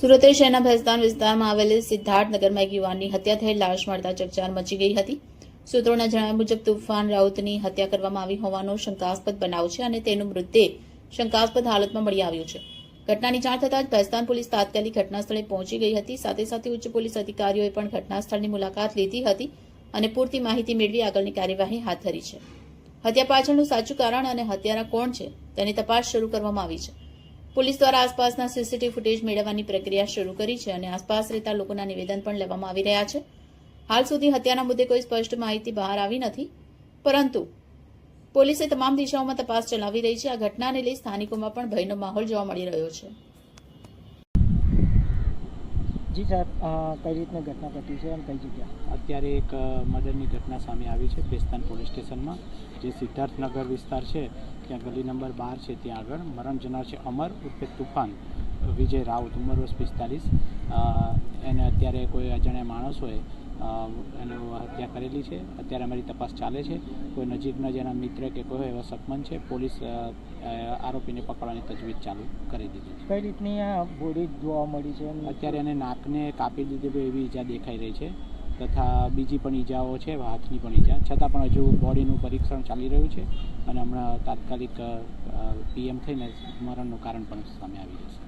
સુરત શહેરના ભેસ્તાન વિસ્તારમાં આવેલી સિદ્ધાર્થનગરમાં એક યુવાનની હત્યા થયેલ લાશ મળતા ચકચાર મચી ગઈ હતી। સૂત્રોના જણાવ્યા મુજબ તુફાન રાઉતની હત્યા કરવામાં આવી હોવાનો શંકાસ્પદ બનાવ છે અને તેનું મૃતદેહ શંકાસ્પદ હાલતમાં મળી આવ્યું છે। ઘટનાની જાણ થતાં જ ભેસ્તાન પોલીસ તાત્કાલિક ઘટનાસ્થળે પહોંચી ગઈ હતી। સાથે સાથે ઉચ્ચ પોલીસ અધિકારીઓએ પણ ઘટનાસ્થળની મુલાકાત લીધી હતી અને પૂરતી માહિતી મેળવી આગળની કાર્યવાહી હાથ ધરી છે। હત્યા પાછળનું સાચું કારણ અને હત્યારા કોણ છે તેની તપાસ શરૂ કરવામાં આવી છે। પોલીસ દ્વારા આસપાસના સીસીટીવી ફૂટેજ મેળવવાની પ્રક્રિયા શરૂ કરી છે અને આસપાસ રહેતા લોકોના નિવેદન પણ લેવામાં આવી રહ્યા છે। હાલ સુધી હત્યાના મુદ્દે કોઈ સ્પષ્ટ માહિતી બહાર આવી નથી, પરંતુ પોલીસે તમામ દિશાઓમાં તપાસ ચલાવી રહી છે। આ ઘટનાને લઈ સ્થાનિકોમાં પણ ભયનો માહોલ જોવા મળી રહ્યો છે। જી સાહેબ, કઈ રીતની ઘટના ઘટી છે અને કઈ જગ્યા? અત્યારે એક મર્ડરની ઘટના સામે આવી છે ભેસ્તાન પોલીસ સ્ટેશનમાં, જે સિદ્ધાર્થનગર વિસ્તાર છે ત્યાં ગલી નંબર 12 છે ત્યાં આગળ મરણ જનાર છે અમર ઉર્ફે તુફાન વિજય રાઉત, ઉંમર વર્ષ 45। એને અત્યારે કોઈ અજાણ્યા માણસોએ એને હત્યા કરેલી છે। અત્યારે અમારી તપાસ ચાલે છે। કોઈ નજીકના જેના મિત્ર કે કોઈ એવા સકમન છે, પોલીસ આરોપીને પકડવાની તજવીજ ચાલુ કરી દીધી છે। કઈ રીતની આ બોડી જોવા મળી છે? અત્યારે એને નાકને કાપી દીધી એવી ઈજા દેખાઈ રહી છે, તથા બીજી પણ ઈજાઓ છે, હાથની પણ ઈજા, છતાં પણ હજુ બોડીનું પરીક્ષણ ચાલી રહ્યું છે અને હમણાં તાત્કાલિક પીએમ થઈને મરણનું કારણ પણ સામે આવી જશે।